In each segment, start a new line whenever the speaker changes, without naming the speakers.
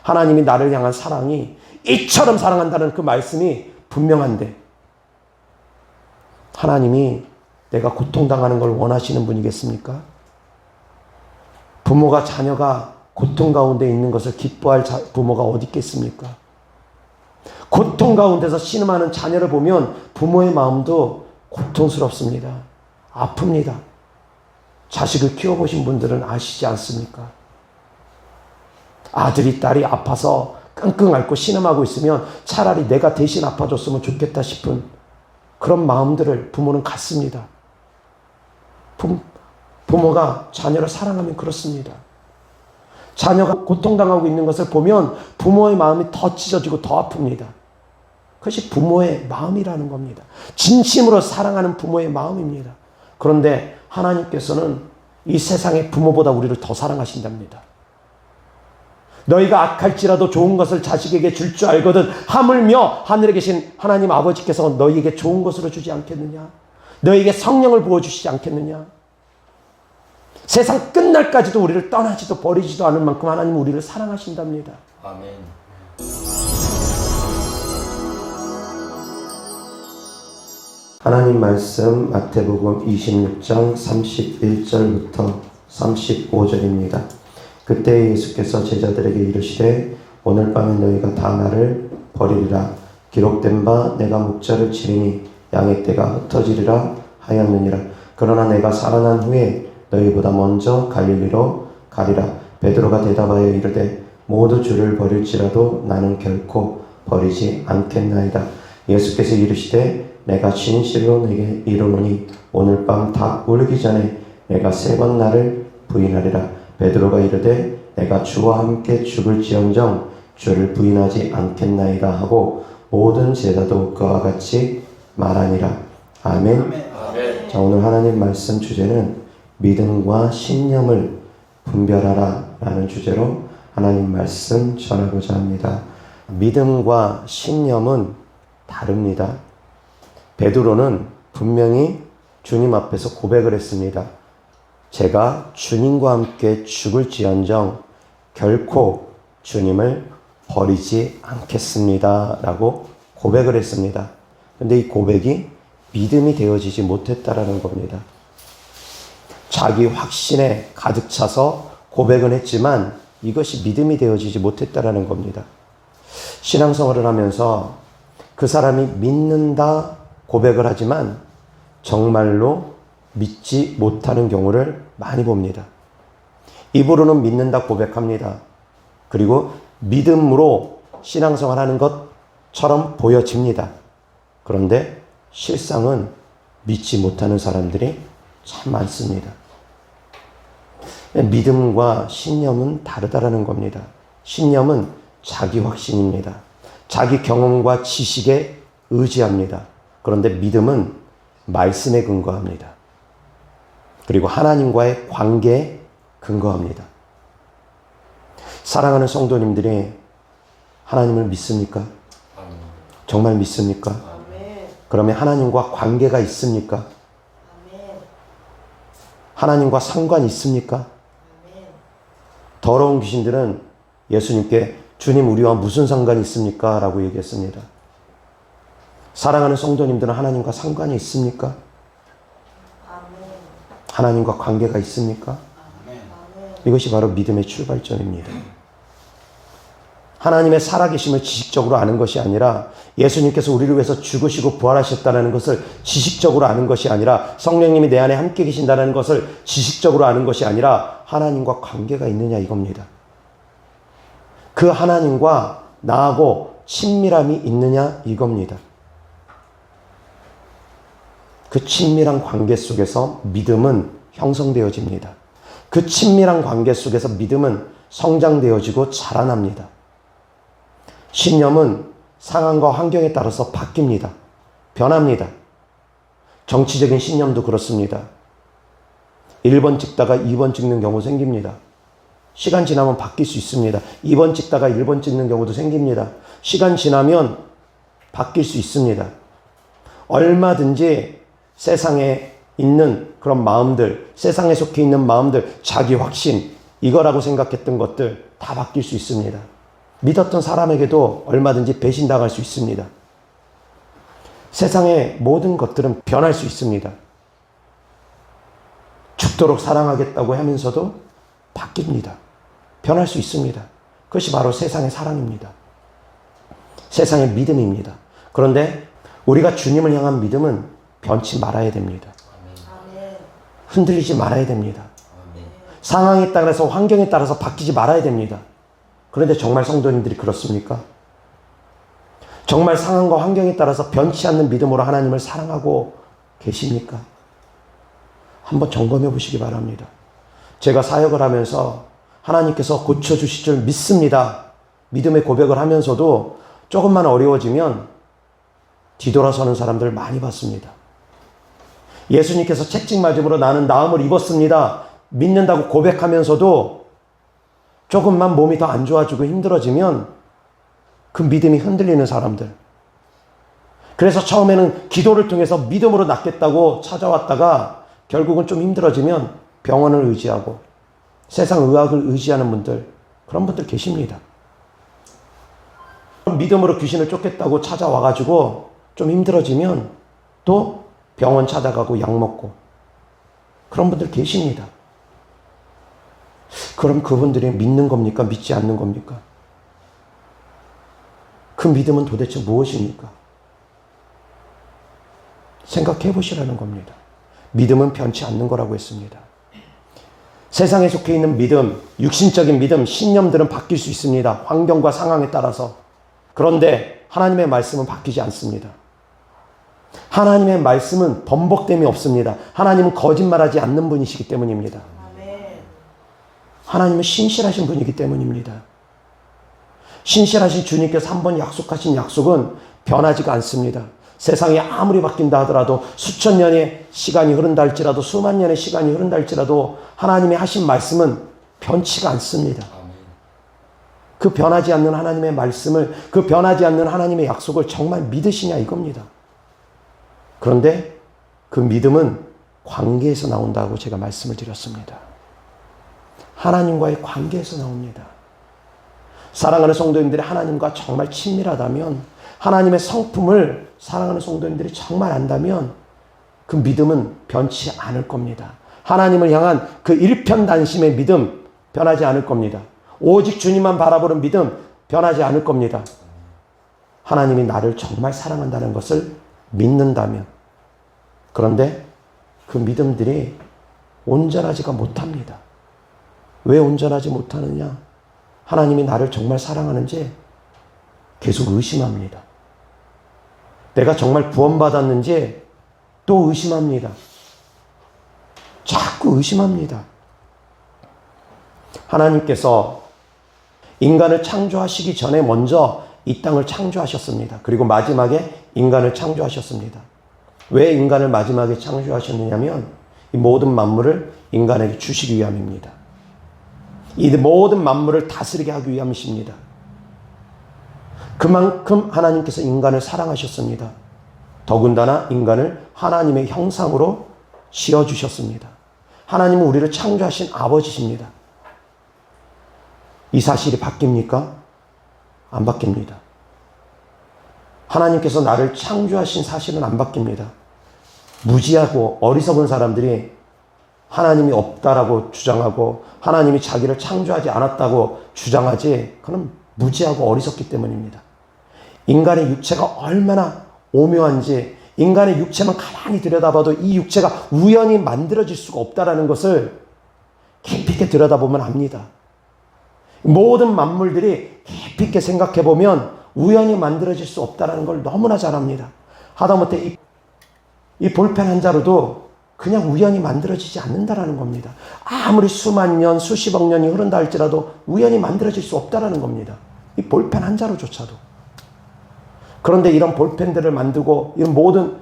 하나님이 나를 향한 사랑이 이처럼 사랑한다는 그 말씀이 분명한데, 하나님이 내가 고통당하는 걸 원하시는 분이겠습니까? 부모가 자녀가 고통 가운데 있는 것을 기뻐할 부모가 어디 있겠습니까? 고통 가운데서 신음하는 자녀를 보면 부모의 마음도 고통스럽습니다. 아픕니다. 자식을 키워보신 분들은 아시지 않습니까? 아들이 딸이 아파서 끙끙 앓고 신음하고 있으면 차라리 내가 대신 아파줬으면 좋겠다 싶은 그런 마음들을 부모는 갖습니다. 부모가 자녀를 사랑하면 그렇습니다. 자녀가 고통당하고 있는 것을 보면 부모의 마음이 더 찢어지고 더 아픕니다. 그것이 부모의 마음이라는 겁니다. 진심으로 사랑하는 부모의 마음입니다. 그런데 하나님께서는 이 세상의 부모보다 우리를 더 사랑하신답니다. 너희가 악할지라도 좋은 것을 자식에게 줄 줄 알거든 하물며 하늘에 계신 하나님 아버지께서 너희에게 좋은 것으로 주지 않겠느냐? 너희에게 성령을 부어주시지 않겠느냐? 세상 끝날까지도 우리를 떠나지도 버리지도 않을 만큼 하나님은 우리를 사랑하신답니다.
아멘.
하나님 말씀 마태복음 26장 31절부터 35절입니다. 그때 예수께서 제자들에게 이르시되 오늘 밤에 너희가 다 나를 버리리라. 기록된 바 내가 목자를 치리니 양의 떼가 흩어지리라 하였느니라. 그러나 내가 살아난 후에 너희보다 먼저 갈릴리로 가리라. 베드로가 대답하여 이르되 모두 주를 버릴지라도 나는 결코 버리지 않겠나이다. 예수께서 이르시되 내가 진실로 네게 이르노니 오늘 밤 닭 울기 전에 내가 3번 나를 부인하리라. 베드로가 이르되 내가 주와 함께 죽을지언정 주를 부인하지 않겠나이다 하고 모든 제자도 그와 같이 말하니라. 아멘.
아멘.
자, 오늘 하나님 말씀 주제는 믿음과 신념을 분별하라 라는 주제로 하나님 말씀 전하고자 합니다. 믿음과 신념은 다릅니다. 베드로는 분명히 주님 앞에서 고백을 했습니다. 제가 주님과 함께 죽을지언정 결코 주님을 버리지 않겠습니다 라고 고백을 했습니다. 그런데 이 고백이 믿음이 되어지지 못했다라는 겁니다. 자기 확신에 가득 차서 고백은 했지만 이것이 믿음이 되어지지 못했다라는 겁니다. 신앙생활을 하면서 그 사람이 믿는다 고백을 하지만 정말로 믿지 못하는 경우를 많이 봅니다. 입으로는 믿는다 고백합니다. 그리고 믿음으로 신앙생활 하는 것처럼 보여집니다. 그런데 실상은 믿지 못하는 사람들이 참 많습니다. 믿음과 신념은 다르다라는 겁니다. 신념은 자기 확신입니다. 자기 경험과 지식에 의지합니다. 그런데 믿음은 말씀에 근거합니다. 그리고 하나님과의 관계에 근거합니다. 사랑하는 성도님들이 하나님을 믿습니까? 정말 믿습니까? 그러면 하나님과 관계가 있습니까? 하나님과 상관이 있습니까? 더러운 귀신들은 예수님께 주님 우리와 무슨 상관이 있습니까? 라고 얘기했습니다. 사랑하는 성도님들은 하나님과 상관이 있습니까? 하나님과 관계가 있습니까? 이것이 바로 믿음의 출발점입니다. 하나님의 살아계심을 지식적으로 아는 것이 아니라 예수님께서 우리를 위해서 죽으시고 부활하셨다는 것을 지식적으로 아는 것이 아니라 성령님이 내 안에 함께 계신다는 것을 지식적으로 아는 것이 아니라 하나님과 관계가 있느냐 이겁니다. 그 하나님과 나하고 친밀함이 있느냐 이겁니다. 그 친밀한 관계 속에서 믿음은 형성되어집니다. 그 친밀한 관계 속에서 믿음은 성장되어지고 자라납니다. 신념은 상황과 환경에 따라서 바뀝니다. 변합니다. 정치적인 신념도 그렇습니다. 1번 찍다가 2번 찍는 경우 생깁니다. 시간 지나면 바뀔 수 있습니다. 2번 찍다가 1번 찍는 경우도 생깁니다. 시간 지나면 바뀔 수 있습니다. 얼마든지 세상에 있는 그런 마음들, 세상에 속해 있는 마음들, 자기 확신, 이거라고 생각했던 것들 다 바뀔 수 있습니다. 믿었던 사람에게도 얼마든지 배신당할 수 있습니다. 세상의 모든 것들은 변할 수 있습니다. 죽도록 사랑하겠다고 하면서도 바뀝니다. 변할 수 있습니다. 그것이 바로 세상의 사랑입니다. 세상의 믿음입니다. 그런데 우리가 주님을 향한 믿음은 변치 말아야 됩니다. 흔들리지 말아야 됩니다. 상황에 따라서 환경에 따라서 바뀌지 말아야 됩니다. 그런데 정말 성도님들이 그렇습니까? 정말 상황과 환경에 따라서 변치 않는 믿음으로 하나님을 사랑하고 계십니까? 한번 점검해 보시기 바랍니다. 제가 사역을 하면서 하나님께서 고쳐주실 줄 믿습니다. 믿음의 고백을 하면서도 조금만 어려워지면 뒤돌아서는 사람들을 많이 봤습니다. 예수님께서 채찍 맞음으로 나는 나음을 입었습니다. 믿는다고 고백하면서도 조금만 몸이 더 안 좋아지고 힘들어지면 그 믿음이 흔들리는 사람들. 그래서 처음에는 기도를 통해서 믿음으로 낫겠다고 찾아왔다가 결국은 좀 힘들어지면 병원을 의지하고 세상 의학을 의지하는 분들, 그런 분들 계십니다. 믿음으로 귀신을 쫓겠다고 찾아와가지고 좀 힘들어지면 또 병원 찾아가고 약 먹고 그런 분들 계십니다. 그럼 그분들이 믿는 겁니까? 믿지 않는 겁니까? 그 믿음은 도대체 무엇입니까? 생각해 보시라는 겁니다. 믿음은 변치 않는 거라고 했습니다. 세상에 속해 있는 믿음, 육신적인 믿음, 신념들은 바뀔 수 있습니다. 환경과 상황에 따라서. 그런데 하나님의 말씀은 바뀌지 않습니다. 하나님의 말씀은 번복됨이 없습니다. 하나님은 거짓말하지 않는 분이시기 때문입니다. 하나님은 신실하신 분이기 때문입니다. 신실하신 주님께서 한번 약속하신 약속은 변하지가 않습니다. 세상이 아무리 바뀐다 하더라도 수천 년의 시간이 흐른다 할지라도 수만 년의 시간이 흐른다 할지라도 하나님이 하신 말씀은 변치가 않습니다. 그 변하지 않는 하나님의 말씀을, 그 변하지 않는 하나님의 약속을 정말 믿으시냐 이겁니다. 그런데 그 믿음은 관계에서 나온다고 제가 말씀을 드렸습니다. 하나님과의 관계에서 나옵니다. 사랑하는 성도님들이 하나님과 정말 친밀하다면, 하나님의 성품을 사랑하는 성도님들이 정말 안다면 그 믿음은 변치 않을 겁니다. 하나님을 향한 그 일편단심의 믿음 변하지 않을 겁니다. 오직 주님만 바라보는 믿음 변하지 않을 겁니다. 하나님이 나를 정말 사랑한다는 것을 믿는다면. 그런데 그 믿음들이 온전하지가 못합니다. 왜 온전하지 못하느냐? 하나님이 나를 정말 사랑하는지 계속 의심합니다. 내가 정말 구원받았는지 또 의심합니다. 자꾸 의심합니다. 하나님께서 인간을 창조하시기 전에 먼저 이 땅을 창조하셨습니다. 그리고 마지막에 인간을 창조하셨습니다. 왜 인간을 마지막에 창조하셨느냐면 이 모든 만물을 인간에게 주시기 위함입니다. 이 모든 만물을 다스리게 하기 위함이십니다. 그만큼 하나님께서 인간을 사랑하셨습니다. 더군다나 인간을 하나님의 형상으로 지어주셨습니다. 하나님은 우리를 창조하신 아버지십니다. 이 사실이 바뀝니까? 안 바뀝니다. 하나님께서 나를 창조하신 사실은 안 바뀝니다. 무지하고 어리석은 사람들이 하나님이 없다라고 주장하고 하나님이 자기를 창조하지 않았다고 주장하지, 그건 무지하고 어리석기 때문입니다. 인간의 육체가 얼마나 오묘한지, 인간의 육체만 가만히 들여다봐도 이 육체가 우연히 만들어질 수가 없다라는 것을 깊이 있게 들여다보면 압니다. 모든 만물들이 깊이 있게 생각해보면 우연히 만들어질 수 없다라는 걸 너무나 잘 압니다. 하다못해 이 볼펜 한 자루도 그냥 우연히 만들어지지 않는다라는 겁니다. 아무리 수만 년, 수십억 년이 흐른다 할지라도 우연히 만들어질 수 없다라는 겁니다. 이 볼펜 한 자루조차도. 그런데 이런 볼펜들을 만들고 이런 모든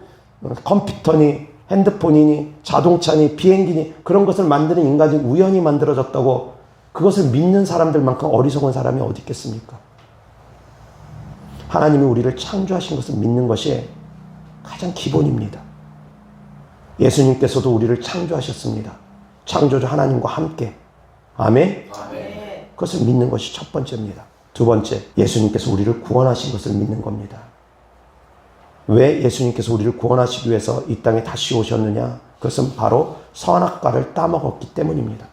컴퓨터니 핸드폰이니 자동차니 비행기니 그런 것을 만드는 인간이 우연히 만들어졌다고 그것을 믿는 사람들만큼 어리석은 사람이 어디 있겠습니까? 하나님이 우리를 창조하신 것을 믿는 것이 가장 기본입니다. 예수님께서도 우리를 창조하셨습니다. 창조주 하나님과 함께. 아멘? 아멘. 그것을 믿는 것이 첫 번째입니다. 두 번째, 예수님께서 우리를 구원하신 것을 믿는 겁니다. 왜 예수님께서 우리를 구원하시기 위해서 이 땅에 다시 오셨느냐? 그것은 바로 선악과를 따먹었기 때문입니다.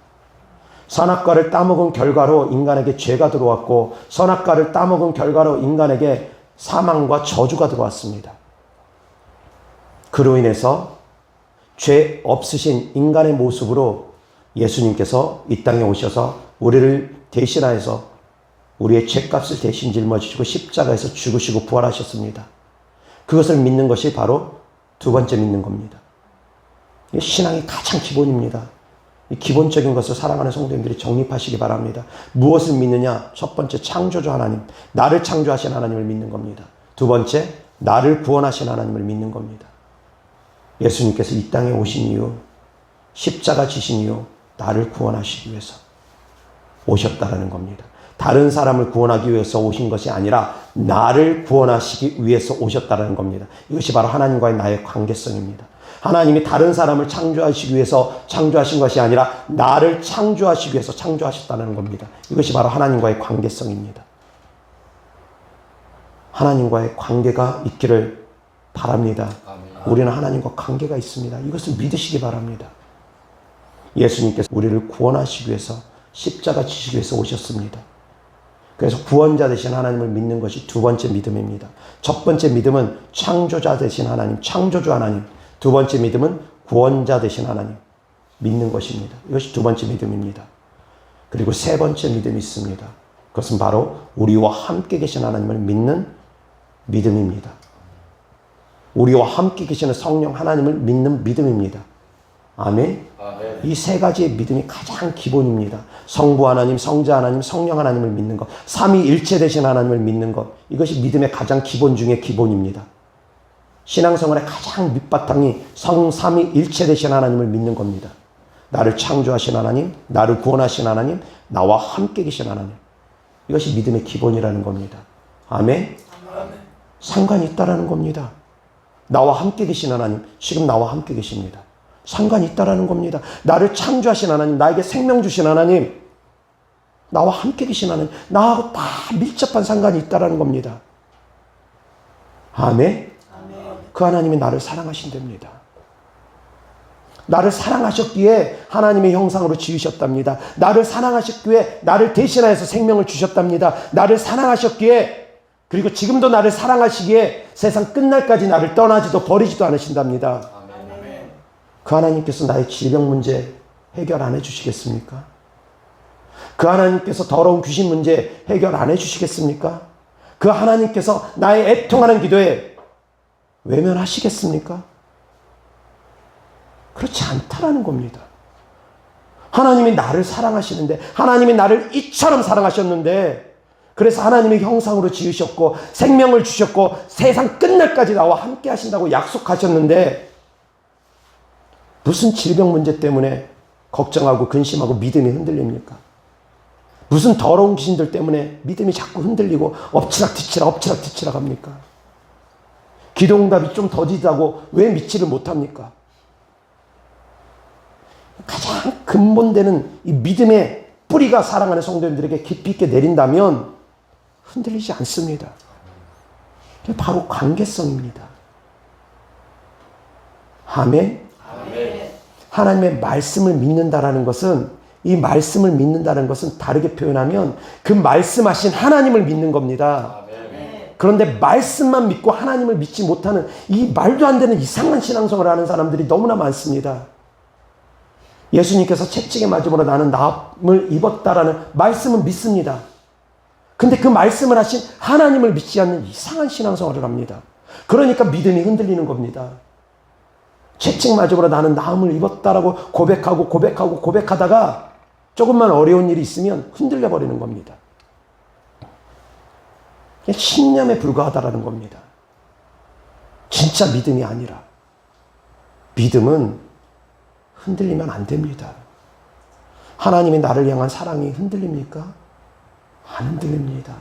선악과를 따먹은 결과로 인간에게 죄가 들어왔고, 선악과를 따먹은 결과로 인간에게 사망과 저주가 들어왔습니다. 그로 인해서 죄 없으신 인간의 모습으로 예수님께서 이 땅에 오셔서 우리를 대신하여서 우리의 죄값을 대신 짊어지시고 십자가에서 죽으시고 부활하셨습니다. 그것을 믿는 것이 바로 두 번째 믿는 겁니다. 신앙의 가장 기본입니다. 이 기본적인 것을 사랑하는 성도님들이 정립하시기 바랍니다. 무엇을 믿느냐? 첫 번째, 창조주 하나님, 나를 창조하신 하나님을 믿는 겁니다. 두 번째, 나를 구원하신 하나님을 믿는 겁니다. 예수님께서 이 땅에 오신 이유, 십자가 지신 이유, 나를 구원하시기 위해서 오셨다라는 겁니다. 다른 사람을 구원하기 위해서 오신 것이 아니라 나를 구원하시기 위해서 오셨다라는 겁니다. 이것이 바로 하나님과의 나의 관계성입니다. 하나님이 다른 사람을 창조하시기 위해서 창조하신 것이 아니라 나를 창조하시기 위해서 창조하셨다는 겁니다. 이것이 바로 하나님과의 관계성입니다. 하나님과의 관계가 있기를 바랍니다. 우리는 하나님과 관계가 있습니다. 이것을 믿으시기 바랍니다. 예수님께서 우리를 구원하시기 위해서 십자가 지시기 위해서 오셨습니다. 그래서 구원자 되신 하나님을 믿는 것이 두 번째 믿음입니다. 첫 번째 믿음은 창조자 되신 하나님, 창조주 하나님. 두 번째 믿음은 구원자 되신 하나님 믿는 것입니다. 이것이 두 번째 믿음입니다. 그리고 세 번째 믿음이 있습니다. 그것은 바로 우리와 함께 계신 하나님을 믿는 믿음입니다. 우리와 함께 계시는 성령 하나님을 믿는 믿음입니다. 아멘. 이 세 가지의 믿음이 가장 기본입니다. 성부 하나님, 성자 하나님, 성령 하나님을 믿는 것, 삼위일체 되신 하나님을 믿는 것, 이것이 믿음의 가장 기본 중에 기본입니다. 신앙생활의 가장 밑바탕이 삼위일체 되신 하나님을 믿는 겁니다. 나를 창조하신 하나님, 나를 구원하신 하나님, 나와 함께 계신 하나님, 이것이 믿음의 기본이라는 겁니다. 아멘. 상관이 있다라는 겁니다. 나와 함께 계신 하나님, 지금 나와 함께 계십니다. 상관이 있다라는 겁니다. 나를 창조하신 하나님, 나에게 생명 주신 하나님, 나와 함께 계신 하나님, 나하고 다 밀접한 상관이 있다라는 겁니다. 아멘. 그 하나님이 나를 사랑하신답니다. 나를 사랑하셨기에 하나님의 형상으로 지으셨답니다. 나를 사랑하셨기에 나를 대신하여서 생명을 주셨답니다. 나를 사랑하셨기에, 그리고 지금도 나를 사랑하시기에 세상 끝날까지 나를 떠나지도 버리지도 않으신답니다. 그 하나님께서 나의 질병 문제 해결 안 해주시겠습니까? 그 하나님께서 더러운 귀신 문제 해결 안 해주시겠습니까? 그 하나님께서 나의 애통하는 기도에 외면하시겠습니까? 그렇지 않다라는 겁니다. 하나님이 나를 사랑하시는데, 하나님이 나를 이처럼 사랑하셨는데, 그래서 하나님의 형상으로 지으셨고 생명을 주셨고 세상 끝날까지 나와 함께 하신다고 약속하셨는데, 무슨 질병 문제 때문에 걱정하고 근심하고 믿음이 흔들립니까? 무슨 더러운 귀신들 때문에 믿음이 자꾸 흔들리고 엎치락뒤치락 합니까? 기도응답이 좀 더디다고 왜 믿지를 못합니까? 가장 근본되는 이 믿음의 뿌리가 사랑하는 성도님들에게 깊이 있게 내린다면 흔들리지 않습니다. 바로 관계성입니다. 아멘. 하나님의 말씀을 믿는다라는 것은, 이 말씀을 믿는다는 것은 다르게 표현하면 그 말씀하신 하나님을 믿는 겁니다. 그런데 말씀만 믿고 하나님을 믿지 못하는 이 말도 안 되는 이상한 신앙생활을 하는 사람들이 너무나 많습니다. 예수님께서 채찍에 맞음으로 나는 나음을 입었다라는 말씀은 믿습니다. 근데 그 말씀을 하신 하나님을 믿지 않는 이상한 신앙생활을 합니다. 그러니까 믿음이 흔들리는 겁니다. 채찍 맞음으로 나는 나음을 입었다라고 고백하다가 조금만 어려운 일이 있으면 흔들려 버리는 겁니다. 신념에 불과하다라는 겁니다. 진짜 믿음이 아니라. 믿음은 흔들리면 안 됩니다. 하나님이 나를 향한 사랑이 흔들립니까? 안 흔들립니다.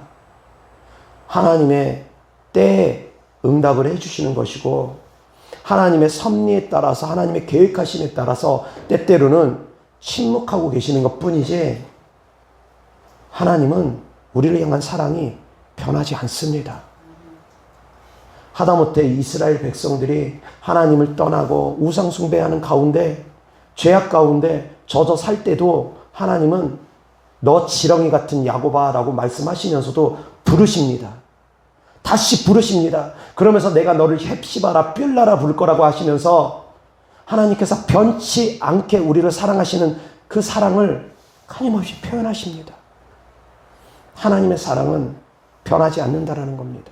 하나님의 때에 응답을 해주시는 것이고, 하나님의 섭리에 따라서, 하나님의 계획하심에 따라서 때때로는 침묵하고 계시는 것 뿐이지, 하나님은 우리를 향한 사랑이 변하지 않습니다. 하다못해 이스라엘 백성들이 하나님을 떠나고 우상 숭배하는 가운데, 죄악 가운데 젖어 살 때도 하나님은 너 지렁이 같은 야곱아라고 말씀하시면서도 부르십니다. 다시 부르십니다. 그러면서 내가 너를 헵시바라 뷸라라 부를 거라고 하시면서 하나님께서 변치 않게 우리를 사랑하시는 그 사랑을 끊임없이 표현하십니다. 하나님의 사랑은 변하지 않는다라는 겁니다.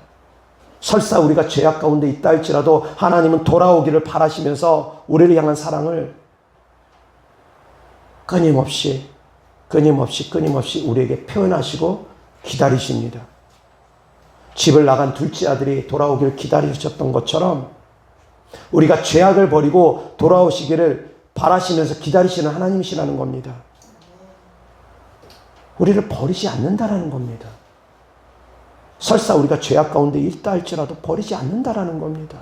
설사 우리가 죄악 가운데 있다 할지라도 하나님은 돌아오기를 바라시면서 우리를 향한 사랑을 끊임없이 우리에게 표현하시고 기다리십니다. 집을 나간 둘째 아들이 돌아오기를 기다리셨던 것처럼 우리가 죄악을 버리고 돌아오시기를 바라시면서 기다리시는 하나님이시라는 겁니다. 우리를 버리지 않는다라는 겁니다. 설사 우리가 죄악 가운데 있다 할지라도 버리지 않는다라는 겁니다.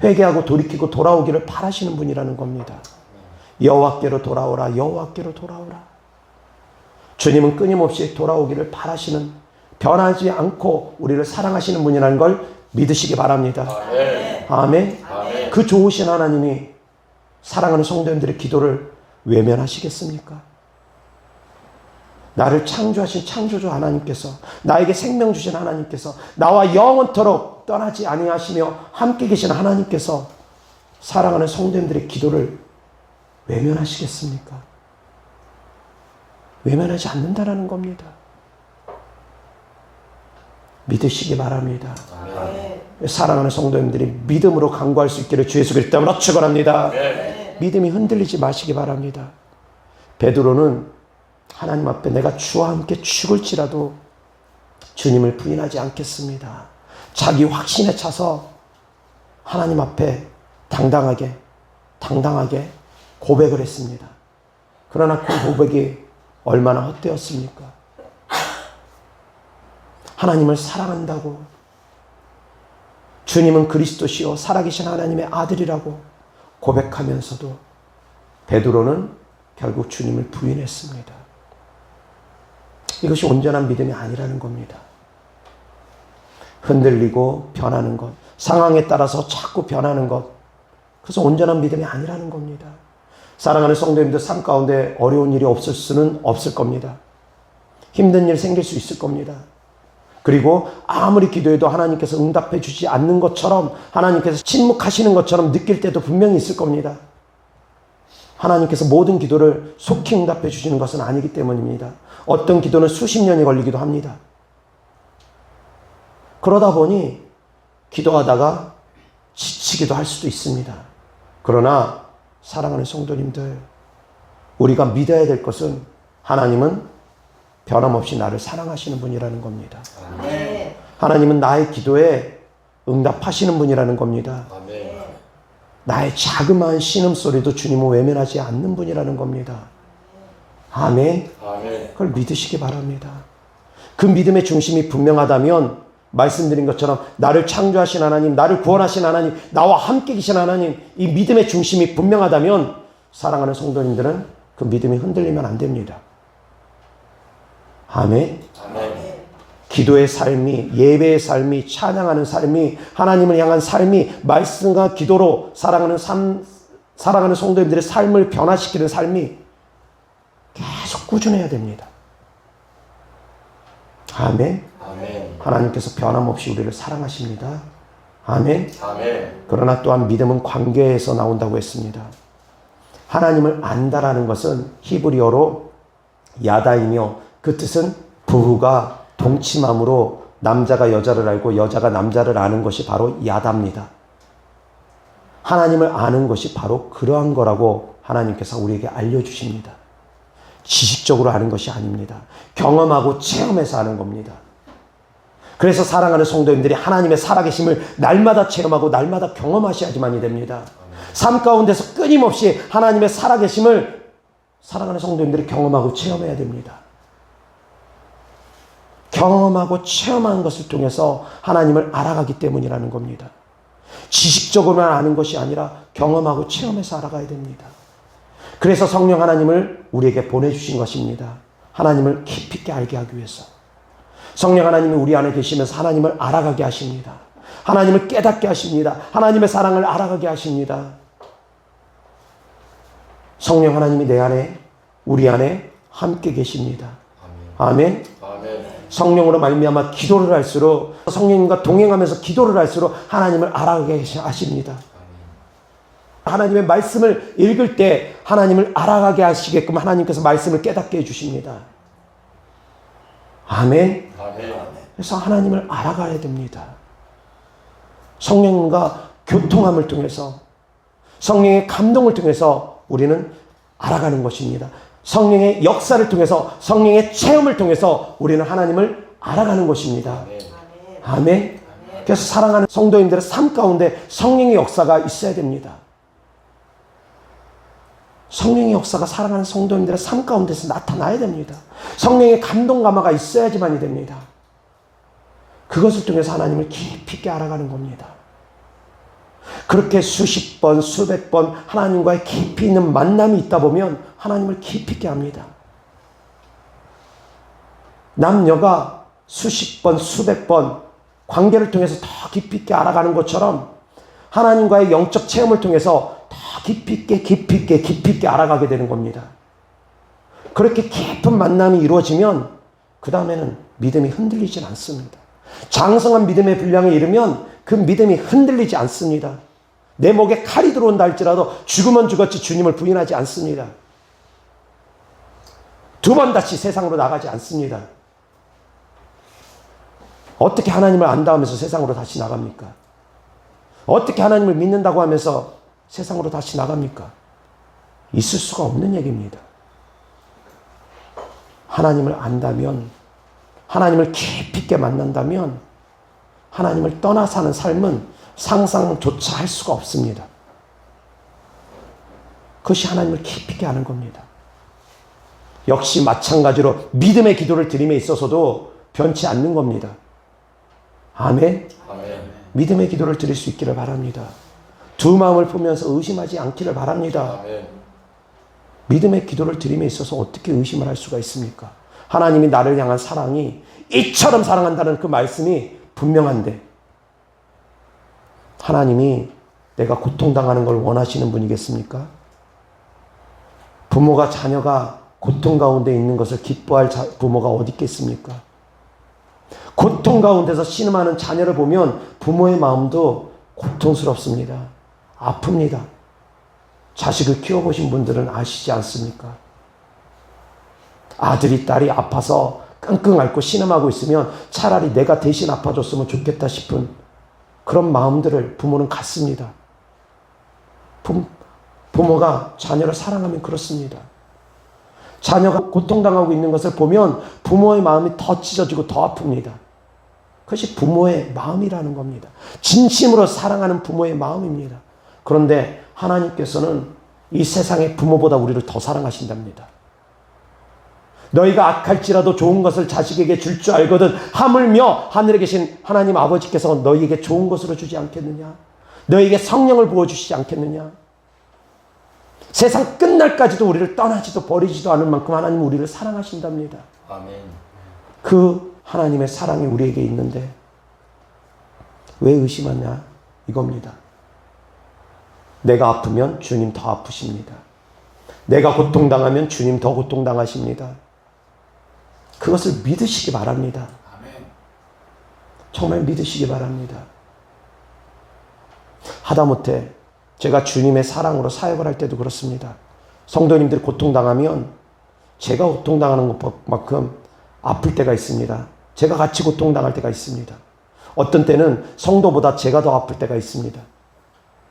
회개하고 돌이키고 돌아오기를 바라시는 분이라는 겁니다. 여호와께로 돌아오라, 여호와께로 돌아오라. 주님은 끊임없이 돌아오기를 바라시는, 변하지 않고 우리를 사랑하시는 분이라는 걸 믿으시기 바랍니다. 아멘. 아멘. 아멘. 그 좋으신 하나님이 사랑하는 성도님들의 기도를 외면하시겠습니까? 나를 창조하신 창조주 하나님께서, 나에게 생명 주신 하나님께서, 나와 영원토록 떠나지 아니하시며 함께 계신 하나님께서 사랑하는 성도님들의 기도를 외면하시겠습니까? 외면하지 않는다라는 겁니다. 믿으시기 바랍니다. 아멘. 사랑하는 성도님들이 믿음으로 간구할 수 있기를 주 예수 그리스도 이름으로 축원합니다. 아멘. 믿음이 흔들리지 마시기 바랍니다. 베드로는 하나님 앞에 내가 주와 함께 죽을지라도 주님을 부인하지 않겠습니다. 자기 확신에 차서 하나님 앞에 당당하게 고백을 했습니다. 그러나 그 고백이 얼마나 헛되었습니까? 하나님을 사랑한다고, 주님은 그리스도시요 살아계신 하나님의 아들이라고 고백하면서도 베드로는 결국 주님을 부인했습니다. 이것이 온전한 믿음이 아니라는 겁니다. 흔들리고 변하는 것, 상황에 따라서 자꾸 변하는 것, 그래서 온전한 믿음이 아니라는 겁니다. 사랑하는 성도님들, 삶 가운데 어려운 일이 없을 수는 없을 겁니다. 힘든 일 생길 수 있을 겁니다. 그리고 아무리 기도해도 하나님께서 응답해 주지 않는 것처럼, 하나님께서 침묵하시는 것처럼 느낄 때도 분명히 있을 겁니다. 하나님께서 모든 기도를 속히 응답해 주시는 것은 아니기 때문입니다. 어떤 기도는 수십 년이 걸리기도 합니다. 그러다 보니 기도하다가 지치기도 할 수도 있습니다. 그러나 사랑하는 성도님들, 우리가 믿어야 될 것은 하나님은 변함없이 나를 사랑하시는 분이라는 겁니다. 아멘. 하나님은 나의 기도에 응답하시는 분이라는 겁니다. 아멘. 나의 자그마한 신음소리도 주님은 외면하지 않는 분이라는 겁니다. 아멘. 아멘. 그걸 믿으시기 바랍니다. 그 믿음의 중심이 분명하다면, 말씀드린 것처럼 나를 창조하신 하나님, 나를 구원하신 하나님, 나와 함께 계신 하나님, 이 믿음의 중심이 분명하다면 사랑하는 성도님들은 그 믿음이 흔들리면 안 됩니다. 아멘. 아멘. 기도의 삶이, 예배의 삶이, 찬양하는 삶이, 하나님을 향한 삶이 말씀과 기도로 사랑하는 성도님들의 삶을 변화시키는 삶이 계속 꾸준해야 됩니다. 아멘. 아멘. 하나님께서 변함없이 우리를 사랑하십니다. 아멘. 아멘. 그러나 또한 믿음은 관계에서 나온다고 했습니다. 하나님을 안다라는 것은 히브리어로 야다이며, 그 뜻은 부부가 동침함으로 남자가 여자를 알고 여자가 남자를 아는 것이 바로 야다입니다. 하나님을 아는 것이 바로 그러한 거라고 하나님께서 우리에게 알려주십니다. 지식적으로 아는 것이 아닙니다. 경험하고 체험해서 아는 겁니다. 그래서 사랑하는 성도님들이 하나님의 살아계심을 날마다 체험하고 날마다 경험하셔야지만이 됩니다. 삶 가운데서 끊임없이 하나님의 살아계심을 사랑하는 성도님들이 경험하고 체험해야 됩니다. 경험하고 체험하는 것을 통해서 하나님을 알아가기 때문이라는 겁니다. 지식적으로만 아는 것이 아니라 경험하고 체험해서 알아가야 됩니다. 그래서 성령 하나님을 우리에게 보내주신 것입니다. 하나님을 깊이 있게 알게 하기 위해서. 성령 하나님이 우리 안에 계시면서 하나님을 알아가게 하십니다. 하나님을 깨닫게 하십니다. 하나님의 사랑을 알아가게 하십니다. 성령 하나님이 내 안에, 우리 안에 함께 계십니다. 아멘. 성령으로 말미암아 기도를 할수록, 성령님과 동행하면서 기도를 할수록 하나님을 알아가게 하십니다. 하나님의 말씀을 읽을 때 하나님을 알아가게 하시게끔 하나님께서 말씀을 깨닫게 해주십니다. 아멘. 그래서 하나님을 알아가야 됩니다. 성령님과 교통함을 통해서, 성령의 감동을 통해서 우리는 알아가는 것입니다. 성령의 역사를 통해서, 성령의 체험을 통해서 우리는 하나님을 알아가는 것입니다. 아멘. 그래서 사랑하는 성도님들의 삶 가운데 성령의 역사가 있어야 됩니다. 성령의 역사가 사랑하는 성도님들의 삶 가운데서 나타나야 됩니다. 성령의 감동 감화가 있어야지만이 됩니다. 그것을 통해서 하나님을 깊이 있게 알아가는 겁니다. 그렇게 수십 번, 수백 번 하나님과의 깊이 있는 만남이 있다 보면 하나님을 깊이 있게 합니다. 남녀가 수십 번, 수백 번 관계를 통해서 더 깊이 있게 알아가는 것처럼 하나님과의 영적 체험을 통해서 더 깊이 있게 알아가게 되는 겁니다. 그렇게 깊은 만남이 이루어지면 그 다음에는 믿음이 흔들리지 않습니다. 장성한 믿음의 분량에 이르면 그 믿음이 흔들리지 않습니다. 내 목에 칼이 들어온다 할지라도 죽으면 죽었지 주님을 부인하지 않습니다. 두 번 다시 세상으로 나가지 않습니다. 어떻게 하나님을 안다 하면서 세상으로 다시 나갑니까? 어떻게 하나님을 믿는다고 하면서 세상으로 다시 나갑니까? 있을 수가 없는 얘기입니다. 하나님을 안다면, 하나님을 깊이 있게 만난다면 하나님을 떠나 사는 삶은 상상조차 할 수가 없습니다. 그것이 하나님을 깊이 있게 하는 겁니다. 역시 마찬가지로 믿음의 기도를 드림에 있어서도 변치 않는 겁니다. 아멘. 믿음의 기도를 드릴 수 있기를 바랍니다. 두 마음을 보면서 의심하지 않기를 바랍니다. 믿음의 기도를 드림에 있어서 어떻게 의심을 할 수가 있습니까? 하나님이 나를 향한 사랑이 이처럼 사랑한다는 그 말씀이 분명한데, 하나님이 내가 고통당하는 걸 원하시는 분이겠습니까? 부모가 자녀가 고통 가운데 있는 것을 기뻐할 부모가 어디 있겠습니까? 고통 가운데서 신음하는 자녀를 보면 부모의 마음도 고통스럽습니다. 아픕니다. 자식을 키워보신 분들은 아시지 않습니까? 아들이 딸이 아파서 끙끙 앓고 신음하고 있으면 차라리 내가 대신 아파줬으면 좋겠다 싶은 그런 마음들을 부모는 갖습니다. 부모가 자녀를 사랑하면 그렇습니다. 자녀가 고통당하고 있는 것을 보면 부모의 마음이 더 찢어지고 더 아픕니다. 그것이 부모의 마음이라는 겁니다. 진심으로 사랑하는 부모의 마음입니다. 그런데 하나님께서는 이 세상의 부모보다 우리를 더 사랑하신답니다. 너희가 악할지라도 좋은 것을 자식에게 줄 줄 알거든 하물며 하늘에 계신 하나님 아버지께서 너희에게 좋은 것으로 주지 않겠느냐? 너희에게 성령을 부어주시지 않겠느냐? 세상 끝날까지도 우리를 떠나지도 버리지도 않을 만큼 하나님은 우리를 사랑하신답니다.
아멘.
그 하나님의 사랑이 우리에게 있는데 왜 의심하냐? 이겁니다. 내가 아프면 주님 더 아프십니다. 내가 고통당하면 주님 더 고통당하십니다. 그것을 믿으시기 바랍니다.
아멘.
정말 믿으시기 바랍니다. 하다못해 제가 주님의 사랑으로 사역을 할 때도 그렇습니다. 성도님들이 고통당하면 제가 고통당하는 것만큼 아플 때가 있습니다. 제가 같이 고통당할 때가 있습니다. 어떤 때는 성도보다 제가 더 아플 때가 있습니다.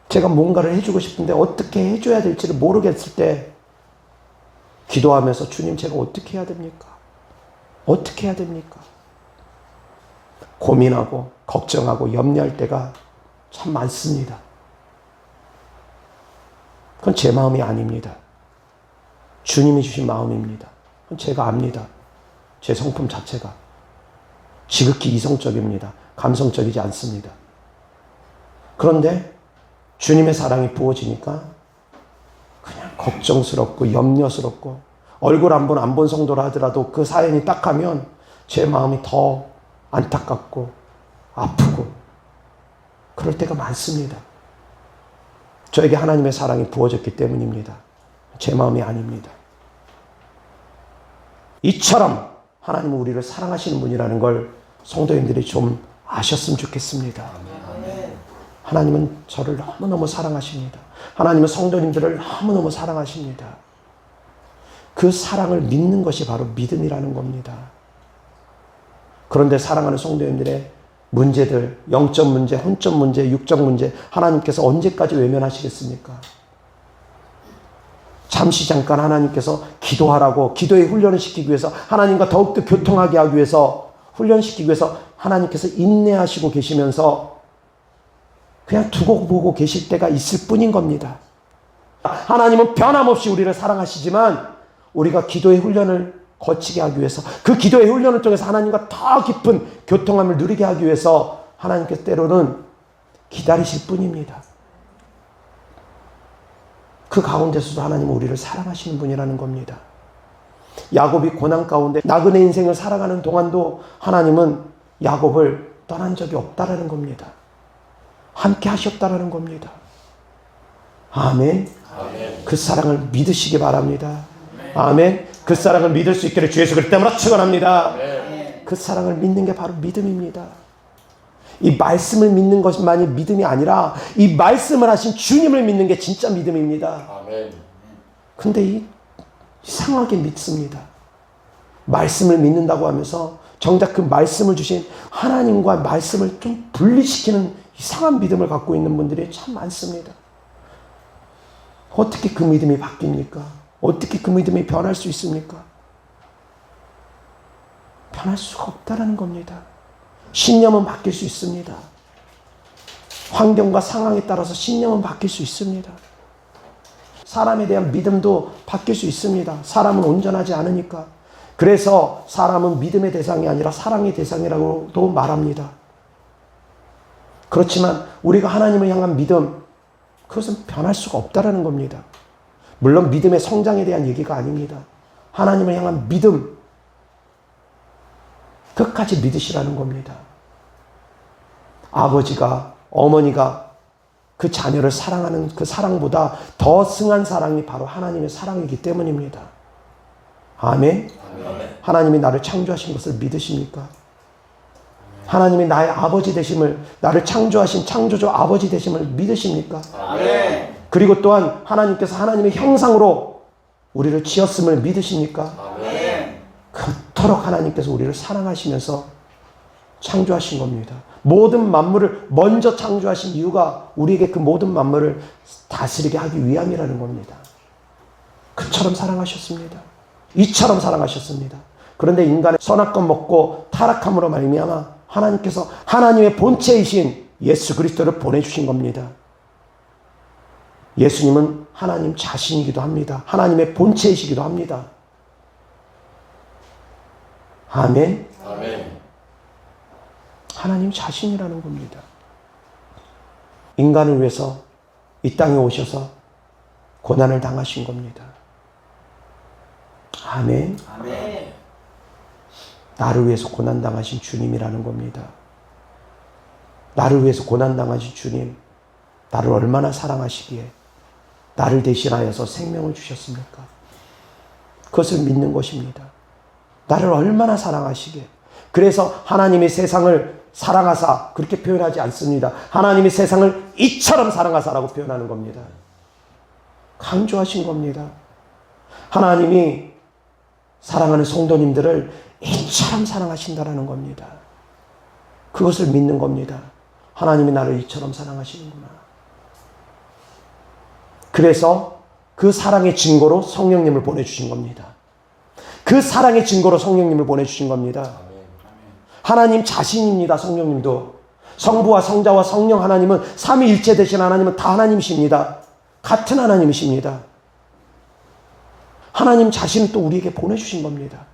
제가 뭔가를 해주고 싶은데 어떻게 해줘야 될지를 모르겠을 때 기도하면서 주님 제가 어떻게 해야 됩니까? 어떻게 해야 됩니까? 고민하고 걱정하고 염려할 때가 참 많습니다. 그건 제 마음이 아닙니다. 주님이 주신 마음입니다. 그건 제가 압니다. 제 성품 자체가 지극히 이성적입니다. 감성적이지 않습니다. 그런데 주님의 사랑이 부어지니까 그냥 걱정스럽고 염려스럽고 얼굴 안 본 성도라 하더라도 그 사연이 딱 하면 제 마음이 더 안타깝고 아프고 그럴 때가 많습니다. 저에게 하나님의 사랑이 부어졌기 때문입니다. 제 마음이 아닙니다. 이처럼 하나님은 우리를 사랑하시는 분이라는 걸 성도님들이 좀 아셨으면 좋겠습니다. 하나님은 저를 너무너무 사랑하십니다. 하나님은 성도님들을 너무너무 사랑하십니다. 그 사랑을 믿는 것이 바로 믿음이라는 겁니다. 그런데 사랑하는 성도님들의 문제들, 영적 문제, 혼적 문제, 육적 문제, 하나님께서 언제까지 외면하시겠습니까? 잠시 잠깐 하나님께서 기도하라고, 기도의 훈련을 시키기 위해서, 하나님과 더욱더 교통하게 하기 위해서, 훈련시키기 위해서 하나님께서 인내하시고 계시면서 그냥 두고 보고 계실 때가 있을 뿐인 겁니다. 하나님은 변함없이 우리를 사랑하시지만 우리가 기도의 훈련을 거치게 하기 위해서, 그 기도의 훈련을 통해서 하나님과 더 깊은 교통함을 누리게 하기 위해서 하나님께서 때로는 기다리실 뿐입니다. 그 가운데서도 하나님은 우리를 사랑하시는 분이라는 겁니다. 야곱이 고난 가운데 나그네 인생을 살아가는 동안도 하나님은 야곱을 떠난 적이 없다라는 겁니다. 함께 하셨다라는 겁니다. 아멘. 아멘. 그 사랑을 믿으시기 바랍니다. 아멘. 그 사랑을 믿을 수 있기를 주 예수 그리스도 이름으로 축원합니다. 그 사랑을 믿는 게 바로 믿음입니다. 이 말씀을 믿는 것만이 믿음이 아니라 이 말씀을 하신 주님을 믿는 게 진짜 믿음입니다. 아멘. 근데 이상하게 믿습니다. 말씀을 믿는다고 하면서 정작 그 말씀을 주신 하나님과 말씀을 좀 분리시키는 이상한 믿음을 갖고 있는 분들이 참 많습니다. 어떻게 그 믿음이 바뀝니까? 어떻게 그 믿음이 변할 수 있습니까? 변할 수가 없다는 겁니다. 신념은 바뀔 수 있습니다. 환경과 상황에 따라서 신념은 바뀔 수 있습니다. 사람에 대한 믿음도 바뀔 수 있습니다. 사람은 온전하지 않으니까. 그래서 사람은 믿음의 대상이 아니라 사랑의 대상이라고도 말합니다. 그렇지만 우리가 하나님을 향한 믿음, 그것은 변할 수가 없다는 겁니다. 물론 믿음의 성장에 대한 얘기가 아닙니다. 하나님을 향한 믿음, 끝까지 믿으시라는 겁니다. 아버지가, 어머니가 그 자녀를 사랑하는 그 사랑보다 더 승한 사랑이 바로 하나님의 사랑이기 때문입니다. 아멘? 아멘. 하나님이 나를 창조하신 것을 믿으십니까? 하나님이 나의 아버지 되심을, 나를 창조하신 창조주 아버지 되심을 믿으십니까? 아멘. 그리고 또한 하나님께서 하나님의 형상으로 우리를 지었음을 믿으십니까? 아멘. 그토록 하나님께서 우리를 사랑하시면서 창조하신 겁니다. 모든 만물을 먼저 창조하신 이유가 우리에게 그 모든 만물을 다스리게 하기 위함이라는 겁니다. 그처럼 사랑하셨습니다. 이처럼 사랑하셨습니다. 그런데 인간의 선악과 먹고 타락함으로 말미암아 하나님께서 하나님의 본체이신 예수 그리스도를 보내주신 겁니다. 예수님은 하나님 자신이기도 합니다. 하나님의 본체이시기도 합니다. 아멘. 아멘. 하나님 자신이라는 겁니다. 인간을 위해서 이 땅에 오셔서 고난을 당하신 겁니다. 아멘. 아멘. 나를 위해서 고난 당하신 주님이라는 겁니다. 나를 위해서 고난 당하신 주님, 나를 얼마나 사랑하시기에 나를 대신하여서 생명을 주셨습니까? 그것을 믿는 것입니다. 나를 얼마나 사랑하시기에. 그래서 하나님이 세상을 사랑하사 그렇게 표현하지 않습니다. 하나님이 세상을 이처럼 사랑하사라고 표현하는 겁니다. 강조하신 겁니다. 하나님이 사랑하는 성도님들을 이처럼 사랑하신다라는 겁니다. 그것을 믿는 겁니다. 하나님이 나를 이처럼 사랑하시는구나. 그래서 그 사랑의 증거로 성령님을 보내주신 겁니다. 그 사랑의 증거로 성령님을 보내주신 겁니다. 하나님 자신입니다. 성령님도. 성부와 성자와 성령 하나님은 삼위일체 되신 하나님은 다 하나님이십니다. 같은 하나님이십니다. 하나님 자신을 또 우리에게 보내주신 겁니다.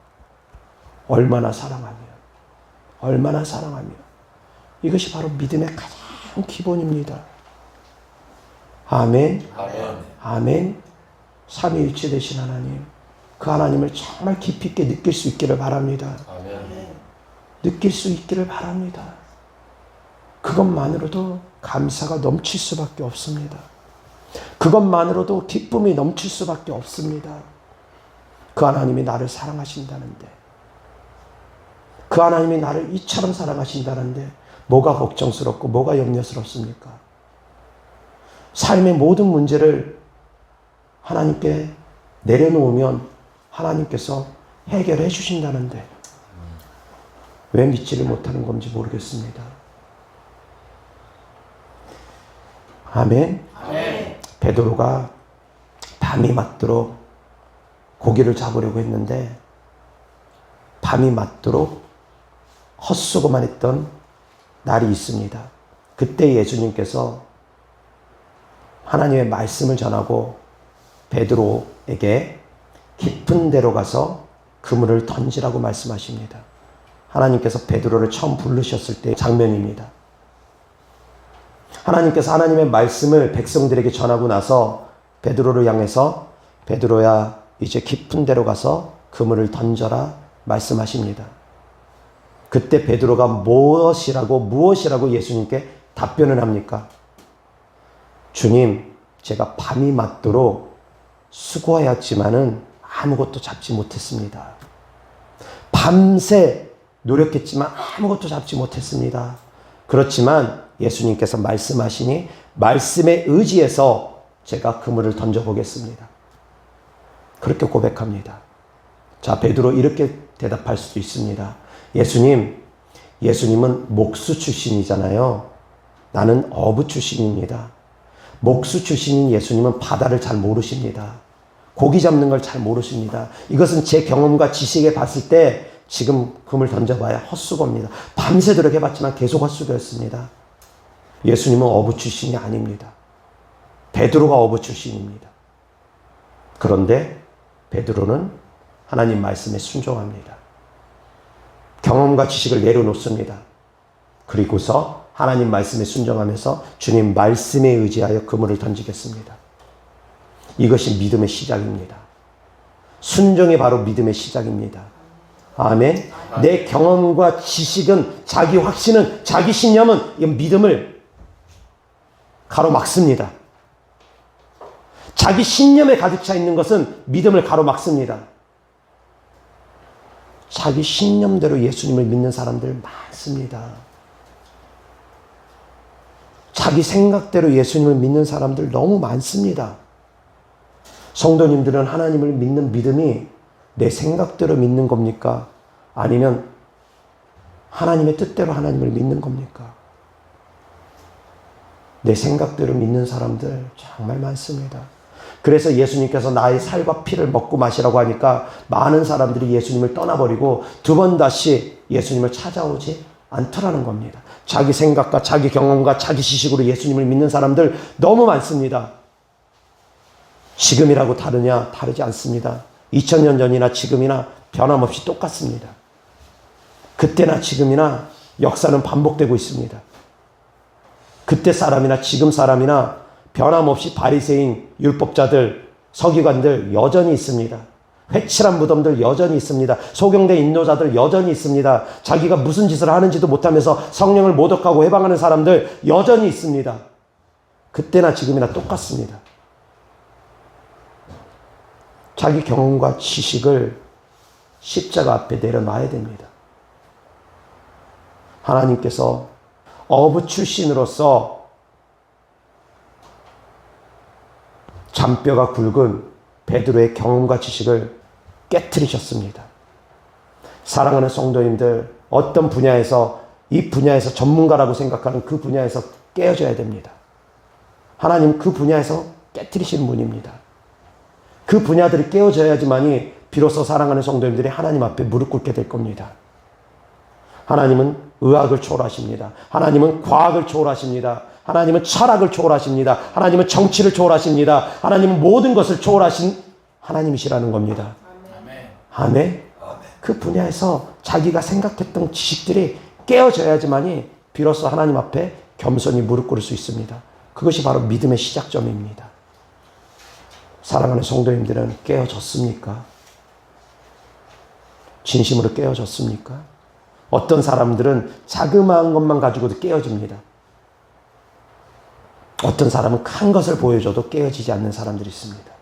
얼마나 사랑하며, 얼마나 사랑하며. 이것이 바로 믿음의 가장 기본입니다. 아멘. 아멘. 아멘. 삼위일체 되신 하나님, 그 하나님을 정말 깊이 있게 느낄 수 있기를 바랍니다. 아멘. 느낄 수 있기를 바랍니다. 그것만으로도 감사가 넘칠 수밖에 없습니다. 그것만으로도 기쁨이 넘칠 수밖에 없습니다. 그 하나님이 나를 사랑하신다는데, 그 하나님이 나를 이처럼 사랑하신다는데 뭐가 걱정스럽고 뭐가 염려스럽습니까? 삶의 모든 문제를 하나님께 내려놓으면 하나님께서 해결해 주신다는데 왜 믿지를 못하는 건지 모르겠습니다. 아멘.
아멘.
베드로가 밤이 맞도록 고기를 잡으려고 했는데 밤이 맞도록 헛수고만 했던 날이 있습니다. 그때 예수님께서 하나님의 말씀을 전하고 베드로에게 깊은 데로 가서 그물을 던지라고 말씀하십니다. 하나님께서 베드로를 처음 부르셨을 때의 장면입니다. 하나님께서 하나님의 말씀을 백성들에게 전하고 나서 베드로를 향해서 베드로야 이제 깊은 데로 가서 그물을 던져라 말씀하십니다. 그때 베드로가 무엇이라고 예수님께 답변을 합니까? 주님, 제가 밤이 맞도록 수고하였지만은 아무것도 잡지 못했습니다. 밤새 노력했지만 아무것도 잡지 못했습니다. 그렇지만 예수님께서 말씀하시니 말씀에 의지해서 제가 그물을 던져보겠습니다. 그렇게 고백합니다. 자, 베드로 이렇게 대답할 수도 있습니다. 예수님은 목수 출신이잖아요. 나는 어부 출신입니다. 목수 출신인 예수님은 바다를 잘 모르십니다. 고기 잡는 걸 잘 모르십니다. 이것은 제 경험과 지식에 봤을 때 지금 그물 던져봐야 헛수고입니다. 밤새도록 해봤지만 계속 헛수고였습니다. 예수님은 어부 출신이 아닙니다. 베드로가 어부 출신입니다. 그런데 베드로는 하나님 말씀에 순종합니다. 경험과 지식을 내려놓습니다. 그리고서 하나님 말씀에 순종하면서 주님 말씀에 의지하여 그물을 던지겠습니다. 이것이 믿음의 시작입니다. 순종이 바로 믿음의 시작입니다. 아멘. 내 경험과 지식은, 자기 확신은, 자기 신념은 이 믿음을 가로막습니다. 자기 신념에 가득 차 있는 것은 믿음을 가로막습니다. 자기 신념대로 예수님을 믿는 사람들 많습니다. 자기 생각대로 예수님을 믿는 사람들 너무 많습니다. 성도님들은 하나님을 믿는 믿음이 내 생각대로 믿는 겁니까? 아니면 하나님의 뜻대로 하나님을 믿는 겁니까? 내 생각대로 믿는 사람들 정말 많습니다. 그래서 예수님께서 나의 살과 피를 먹고 마시라고 하니까 많은 사람들이 예수님을 떠나버리고 두 번 다시 예수님을 찾아오지 않더라는 겁니다. 자기 생각과 자기 경험과 자기 지식으로 예수님을 믿는 사람들 너무 많습니다. 지금이라고 다르냐? 다르지 않습니다. 2000년 전이나 지금이나 변함없이 똑같습니다. 그때나 지금이나 역사는 반복되고 있습니다. 그때 사람이나 지금 사람이나 변함없이 바리새인, 율법자들, 서기관들 여전히 있습니다. 회칠한 무덤들 여전히 있습니다. 소경대 인도자들 여전히 있습니다. 자기가 무슨 짓을 하는지도 못하면서 성령을 모독하고 해방하는 사람들 여전히 있습니다. 그때나 지금이나 똑같습니다. 자기 경험과 지식을 십자가 앞에 내려놔야 됩니다. 하나님께서 어부 출신으로서 잔뼈가 굵은 베드로의 경험과 지식을 깨트리셨습니다. 사랑하는 성도님들, 어떤 분야에서 이 분야에서 전문가라고 생각하는 그 분야에서 깨어져야 됩니다. 하나님 그 분야에서 깨트리시는 분입니다. 그 분야들이 깨어져야지만이 비로소 사랑하는 성도님들이 하나님 앞에 무릎 꿇게 될 겁니다. 하나님은 의학을 초월하십니다. 하나님은 과학을 초월하십니다. 하나님은 철학을 초월하십니다. 하나님은 정치를 초월하십니다. 하나님은 모든 것을 초월하신 하나님이시라는 겁니다. 아멘. 그 분야에서 자기가 생각했던 지식들이 깨어져야지만이 비로소 하나님 앞에 겸손히 무릎 꿇을 수 있습니다. 그것이 바로 믿음의 시작점입니다. 사랑하는 성도님들은 깨어졌습니까? 진심으로 깨어졌습니까? 어떤 사람들은 자그마한 것만 가지고도 깨어집니다. 어떤 사람은 큰 것을 보여줘도 깨어지지 않는 사람들이 있습니다.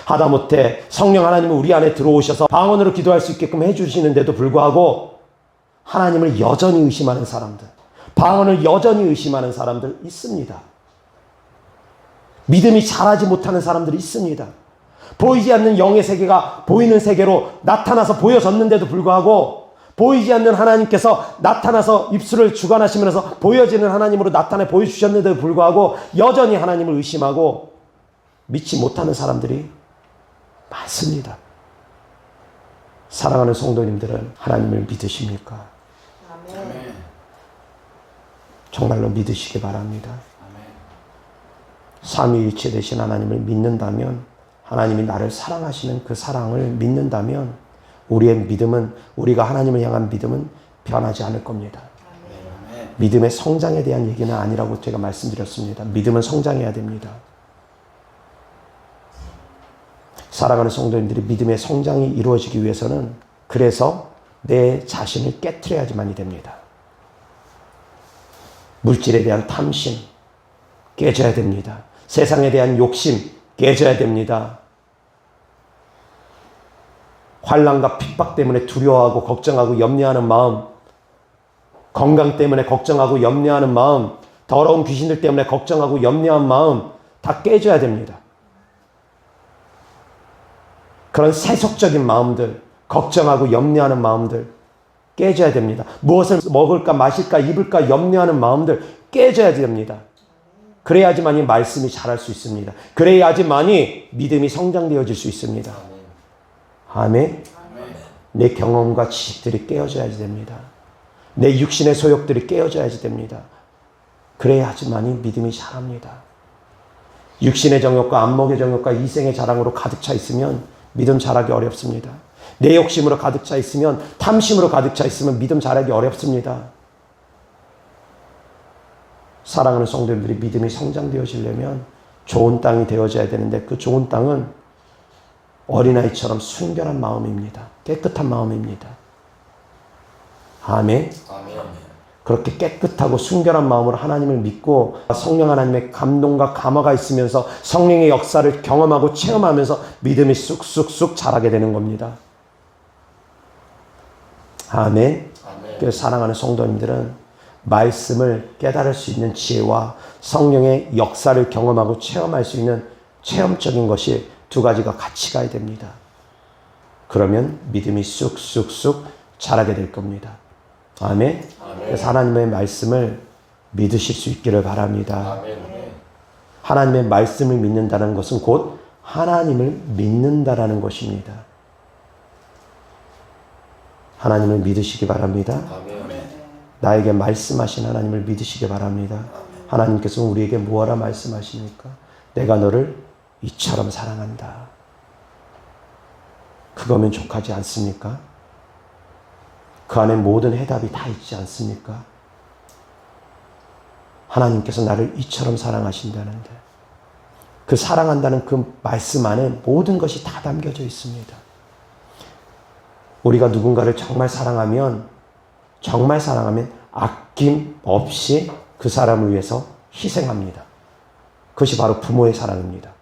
하다못해 성령 하나님은 우리 안에 들어오셔서 방언으로 기도할 수 있게끔 해주시는데도 불구하고 하나님을 여전히 의심하는 사람들, 방언을 여전히 의심하는 사람들 있습니다. 믿음이 자라지 못하는 사람들이 있습니다. 보이지 않는 영의 세계가 보이는 세계로 나타나서 보여졌는데도 불구하고 보이지 않는 하나님께서 나타나서 입술을 주관하시면서 보여지는 하나님으로 나타내 보여주셨는데도 불구하고 여전히 하나님을 의심하고 믿지 못하는 사람들이 많습니다. 사랑하는 성도님들은 하나님을 믿으십니까?
아멘.
정말로 믿으시기 바랍니다. 삼위일체 되신 하나님을 믿는다면, 하나님이 나를 사랑하시는 그 사랑을 믿는다면 우리의 믿음은, 우리가 하나님을 향한 믿음은 변하지 않을 겁니다.
아멘.
믿음의 성장에 대한 얘기는 아니라고 제가 말씀드렸습니다. 믿음은 성장해야 됩니다. 사랑하는 성도님들이 믿음의 성장이 이루어지기 위해서는 그래서 내 자신을 깨트려야지만이 됩니다. 물질에 대한 탐심 깨져야 됩니다. 세상에 대한 욕심 깨져야 됩니다. 환난과 핍박 때문에 두려워하고 걱정하고 염려하는 마음, 건강 때문에 걱정하고 염려하는 마음, 더러운 귀신들 때문에 걱정하고 염려한 마음 다 깨져야 됩니다. 그런 세속적인 마음들, 걱정하고 염려하는 마음들 깨져야 됩니다. 무엇을 먹을까 마실까 입을까 염려하는 마음들 깨져야 됩니다. 그래야지만이 말씀이 자랄 수 있습니다. 그래야지만이 믿음이 성장되어질 수 있습니다. 아멘. 내 경험과 지식들이 깨어져야지 됩니다. 내 육신의 소욕들이 깨어져야지 됩니다. 그래야지만이 믿음이 자랍니다. 육신의 정욕과 안목의 정욕과 이생의 자랑으로 가득 차 있으면 믿음 자라기 어렵습니다. 내 욕심으로 가득 차 있으면, 탐심으로 가득 차 있으면 믿음 자라기 어렵습니다. 사랑하는 성도님들이 믿음이 성장되어지려면 좋은 땅이 되어져야 되는데 그 좋은 땅은 어린아이처럼 순결한 마음입니다. 깨끗한 마음입니다. 아멘.
아멘.
그렇게 깨끗하고 순결한 마음으로 하나님을 믿고 성령 하나님의 감동과 감화가 있으면서 성령의 역사를 경험하고 체험하면서 믿음이 쑥쑥쑥 자라게 되는 겁니다. 아멘. 그래서 사랑하는 성도님들은 말씀을 깨달을 수 있는 지혜와 성령의 역사를 경험하고 체험할 수 있는 체험적인 것이 두 가지가 같이 가야 됩니다. 그러면 믿음이 쑥쑥쑥 자라게 될 겁니다. 아멘. 그래서 하나님의 말씀을 믿으실 수 있기를 바랍니다.
아멘.
하나님의 말씀을 믿는다는 것은 곧 하나님을 믿는다라는 것입니다. 하나님을 믿으시기 바랍니다.
아멘.
나에게 말씀하신 하나님을 믿으시기 바랍니다. 하나님께서 우리에게 무엇라 말씀하십니까? 내가 너를 이처럼 사랑한다. 그거면 족하지 않습니까? 그 안에 모든 해답이 다 있지 않습니까? 하나님께서 나를 이처럼 사랑하신다는데 그 사랑한다는 그 말씀 안에 모든 것이 다 담겨져 있습니다. 우리가 누군가를 정말 사랑하면 아낌없이 그 사람을 위해서 희생합니다. 그것이 바로 부모의 사랑입니다.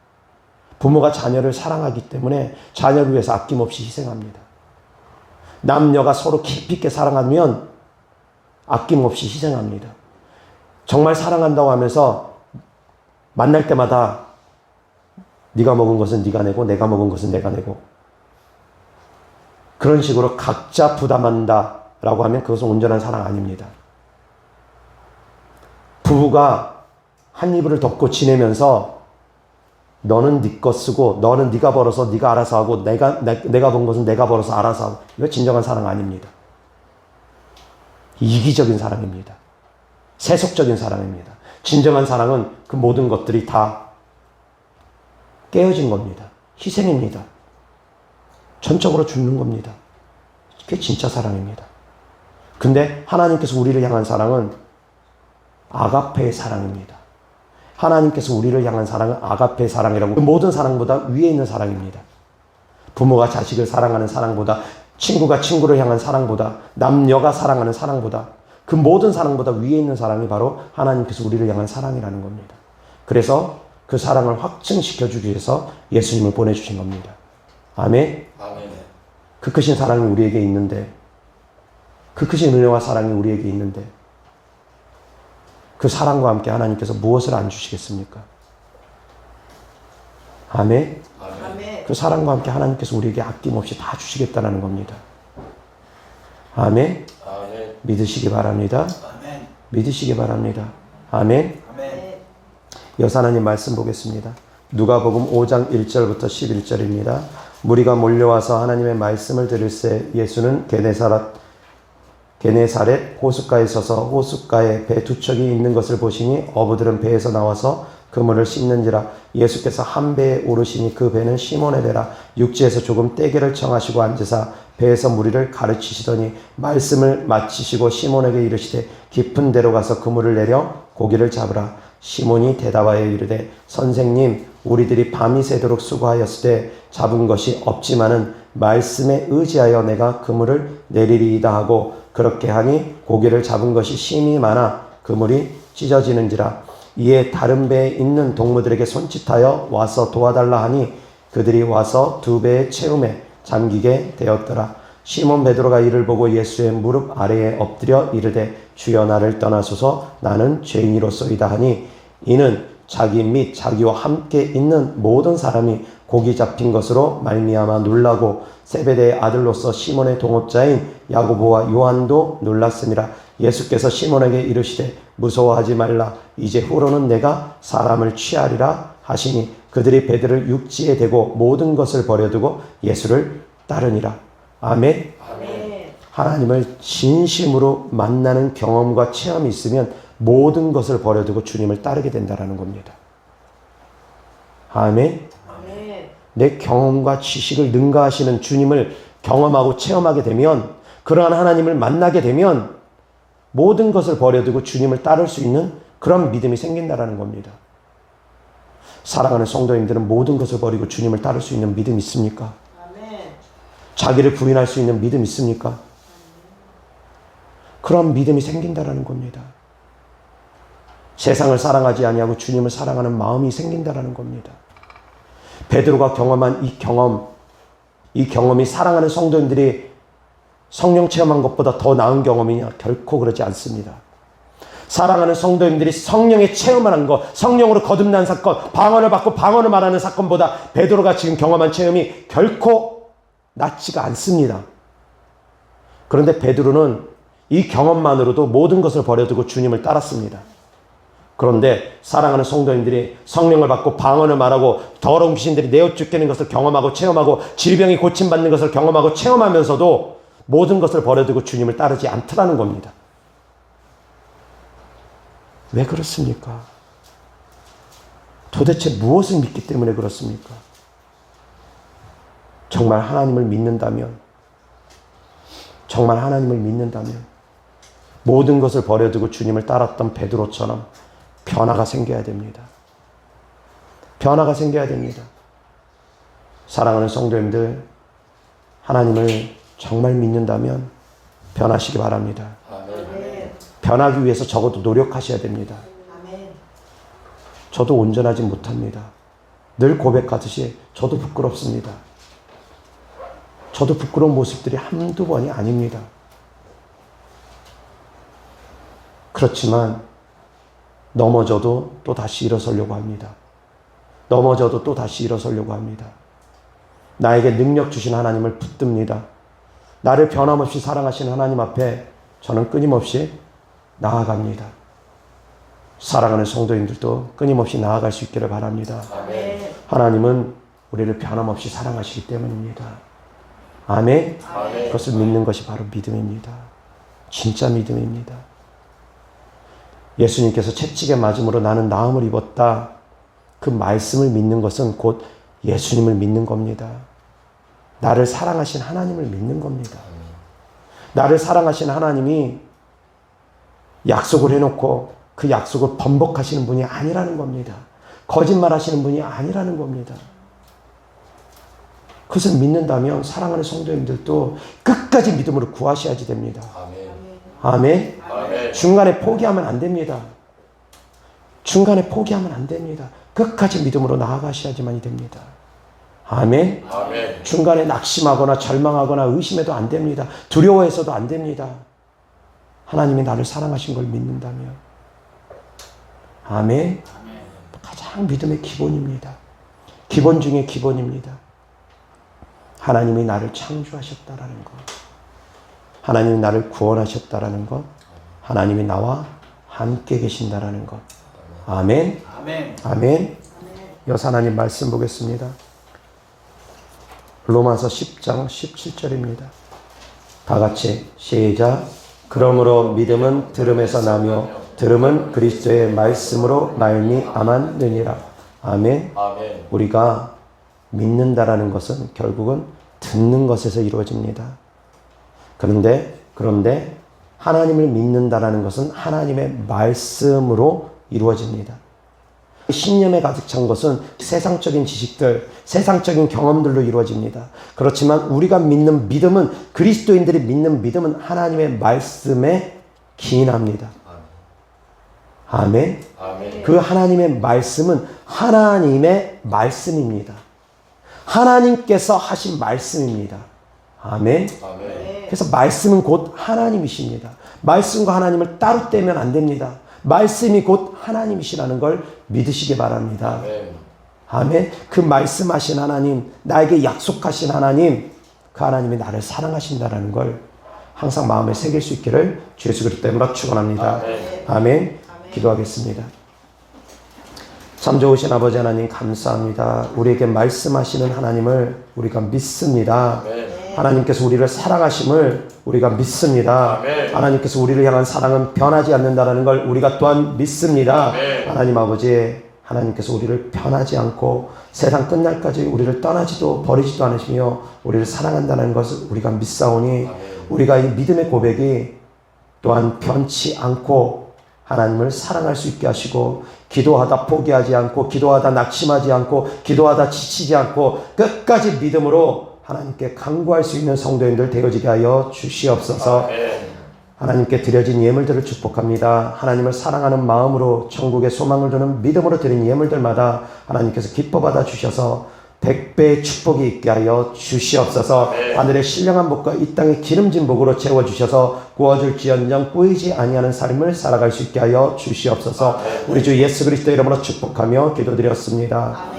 부모가 자녀를 사랑하기 때문에 자녀를 위해서 아낌없이 희생합니다. 남녀가 서로 깊이 있게 사랑하면 아낌없이 희생합니다. 정말 사랑한다고 하면서 만날 때마다 네가 먹은 것은 네가 내고 내가 먹은 것은 내가 내고 그런 식으로 각자 부담한다라고 하면 그것은 온전한 사랑 아닙니다. 부부가 한 이불을 덮고 지내면서 너는 네 것 쓰고 너는 네가 벌어서 네가 알아서 하고 내가 번 것은 내가 벌어서 알아서 하고 이거 진정한 사랑 아닙니다. 이기적인 사랑입니다. 세속적인 사랑입니다. 진정한 사랑은 그 모든 것들이 다 깨어진 겁니다. 희생입니다. 전적으로 죽는 겁니다. 그게 진짜 사랑입니다. 근데 하나님께서 우리를 향한 사랑은 아가페의 사랑입니다. 하나님께서 우리를 향한 사랑은 아가페의 사랑이라고 그 모든 사랑보다 위에 있는 사랑입니다. 부모가 자식을 사랑하는 사랑보다 친구가 친구를 향한 사랑보다, 남녀가 사랑하는 사랑보다, 그 모든 사랑보다 위에 있는 사랑이 바로 하나님께서 우리를 향한 사랑이라는 겁니다. 그래서 그 사랑을 확증시켜주기 위해서 예수님을 보내주신 겁니다. 아멘.
아멘.
그 크신 사랑이 우리에게 있는데, 그 크신 은혜와 사랑이 우리에게 있는데, 그 사랑과 함께 하나님께서 무엇을 안 주시겠습니까? 아멘.
아멘.
그 사랑과 함께 하나님께서 우리에게 아낌없이 다 주시겠다는 겁니다. 아멘.
아멘.
믿으시기 바랍니다.
아멘.
믿으시기 바랍니다. 아멘.
아멘.
여호와 하나님 말씀 보겠습니다. 누가복음 5장 1절부터 11절입니다. 무리가 몰려와서 하나님의 말씀을 들을새 예수는 게네사렛 호숫가에 서서 호숫가에 배 두 척이 있는 것을 보시니 어부들은 배에서 나와서 그물을 씹는지라. 예수께서 한 배에 오르시니 그 배는 시몬의 배라. 육지에서 조금 떼개를 청하시고 앉으사 배에서 무리를 가르치시더니 말씀을 마치시고 시몬에게 이르시되 깊은 데로 가서 그물을 내려 고기를 잡으라. 시몬이 대답하여 이르되 선생님, 우리들이 밤이 새도록 수고하였으되 잡은 것이 없지만은 말씀에 의지하여 내가 그물을 내리리이다 하고 그렇게 하니 고기를 잡은 것이 심히 많아 그물이 찢어지는지라. 이에 다른 배에 있는 동무들에게 손짓하여 와서 도와달라 하니 그들이 와서 두 배의 채움에 잠기게 되었더라. 시몬 베드로가 이를 보고 예수의 무릎 아래에 엎드려 이르되 주여 나를 떠나소서 나는 죄인이로소이다 하니 이는 자기 및 자기와 함께 있는 모든 사람이 고기 잡힌 것으로 말미암아 놀라고 세베대의 아들로서 시몬의 동업자인 야고보와 요한도 놀랐습니다. 예수께서 시몬에게 이르시되 무서워하지 말라. 이제 후로는 내가 사람을 취하리라 하시니 그들이 배들을 육지에 대고 모든 것을 버려두고 예수를 따르니라. 아멘.
아멘.
하나님을 진심으로 만나는 경험과 체험이 있으면 모든 것을 버려두고 주님을 따르게 된다는 겁니다. 아멘.
아멘.
내 경험과 지식을 능가하시는 주님을 경험하고 체험하게 되면, 그러한 하나님을 만나게 되면 모든 것을 버려두고 주님을 따를 수 있는 그런 믿음이 생긴다는 겁니다. 사랑하는 성도님들은 모든 것을 버리고 주님을 따를 수 있는 믿음 있습니까?
아멘.
자기를 부인할 수 있는 믿음 있습니까? 그런 믿음이 생긴다는 겁니다. 세상을 사랑하지 아니하고 주님을 사랑하는 마음이 생긴다는 겁니다. 베드로가 경험한 이 경험이 사랑하는 성도님들이 성령 체험한 것보다 더 나은 경험이냐? 결코 그러지 않습니다. 사랑하는 성도님들이 성령의 체험을 한 것, 성령으로 거듭난 사건, 방언을 받고 방언을 말하는 사건보다 베드로가 지금 경험한 체험이 결코 낫지가 않습니다. 그런데 베드로는 이 경험만으로도 모든 것을 버려두고 주님을 따랐습니다. 그런데 사랑하는 성도님들이 성령을 받고 방언을 말하고 더러운 귀신들이 내어 쫓기는 것을 경험하고 체험하고 질병이 고침받는 것을 경험하고 체험하면서도 모든 것을 버려두고 주님을 따르지 않더라는 겁니다. 왜 그렇습니까? 도대체 무엇을 믿기 때문에 그렇습니까? 정말 하나님을 믿는다면 모든 것을 버려두고 주님을 따랐던 베드로처럼 변화가 생겨야 됩니다. 변화가 생겨야 됩니다. 사랑하는 성도님들, 하나님을 정말 믿는다면 변하시기 바랍니다.
아멘.
변하기 위해서 적어도 노력하셔야 됩니다.
아멘.
저도 온전하지 못합니다. 늘 고백하듯이 저도 부끄럽습니다. 저도 부끄러운 모습들이 한두 번이 아닙니다. 그렇지만 넘어져도 또 다시 일어서려고 합니다. 넘어져도 또 다시 일어서려고 합니다. 나에게 능력 주신 하나님을 붙듭니다. 나를 변함없이 사랑하시는 하나님 앞에 저는 끊임없이 나아갑니다. 사랑하는 성도님들도 끊임없이 나아갈 수 있기를 바랍니다.
아멘.
하나님은 우리를 변함없이 사랑하시기 때문입니다. 아멘.
아멘.
그것을 믿는 것이 바로 믿음입니다. 진짜 믿음입니다. 예수님께서 채찍에 맞음으로 나는 나음을 입었다. 그 말씀을 믿는 것은 곧 예수님을 믿는 겁니다. 나를 사랑하신 하나님을 믿는 겁니다. 나를 사랑하신 하나님이 약속을 해놓고 그 약속을 번복하시는 분이 아니라는 겁니다. 거짓말하시는 분이 아니라는 겁니다. 그것을 믿는다면 사랑하는 성도님들도 끝까지 믿음으로 구하셔야지 됩니다. 아멘. 중간에 포기하면 안 됩니다. 중간에 포기하면 안 됩니다. 끝까지 믿음으로 나아가셔야지만이 됩니다. 아멘. 중간에 낙심하거나 절망하거나 의심해도 안 됩니다. 두려워해서도 안 됩니다. 하나님이 나를 사랑하신 걸 믿는다면. 아멘. 가장 믿음의 기본입니다. 기본 중에 기본입니다. 하나님이 나를 창조하셨다라는 것. 하나님이 나를 구원하셨다라는 것. 하나님이 나와 함께 계신다라는 것. 아멘. 아멘. 여호와 하나님 말씀 보겠습니다. 로마서 10장 17절입니다. 다 같이 시작. 그러므로 믿음은 들음에서 나며 들음은 그리스도의 말씀으로 말미암았느니라. 아멘. 우리가 믿는다라는 것은 결국은 듣는 것에서 이루어집니다. 그런데 하나님을 믿는다라는 것은 하나님의 말씀으로 이루어집니다. 신념에 가득 찬 것은 세상적인 지식들, 세상적인 경험들로 이루어집니다. 그렇지만 우리가 믿는 믿음은, 그리스도인들이 믿는 믿음은 하나님의 말씀에 기인합니다. 아멘. 그 하나님의 말씀은 하나님의 말씀입니다. 하나님께서 하신 말씀입니다. 아멘. 그래서 말씀은 곧 하나님이십니다. 말씀과 하나님을 따로 떼면 안 됩니다. 말씀이 곧 하나님이시라는 걸 믿으시기 바랍니다. 아멘. 그 말씀하신 하나님, 나에게 약속하신 하나님, 그 하나님이 나를 사랑하신다는 걸 항상 마음에 새길 수 있기를 주 예수 그리스도 이름으로 축원합니다. 아멘. 기도하겠습니다. 참 좋으신 아버지 하나님 감사합니다. 우리에게 말씀하시는 하나님을 우리가 믿습니다. 하나님께서 우리를 사랑하심을 우리가 믿습니다. 하나님께서 우리를 향한 사랑은 변하지 않는다는 걸 우리가 또한 믿습니다. 하나님 아버지, 하나님께서 우리를 변하지 않고 세상 끝날까지 우리를 떠나지도 버리지도 않으시며 우리를 사랑한다는 것을 우리가 믿사오니 우리가 이 믿음의 고백이 또한 변치 않고 하나님을 사랑할 수 있게 하시고, 기도하다 포기하지 않고, 기도하다 낙심하지 않고, 기도하다 지치지 않고 끝까지 믿음으로 하나님께 간구할 수 있는 성도인들 되어지게 하여 주시옵소서. 하나님께 드려진 예물들을 축복합니다. 하나님을 사랑하는 마음으로 천국의 소망을 두는 믿음으로 드린 예물들마다 하나님께서 기뻐 받아 주셔서 100배의 축복이 있게 하여 주시옵소서. 하늘의 신령한 복과 이 땅의 기름진 복으로 채워주셔서 구워줄지언정 꾸이지 아니하는 삶을 살아갈 수 있게 하여 주시옵소서. 우리 주 예수 그리스도 이름으로 축복하며 기도드렸습니다.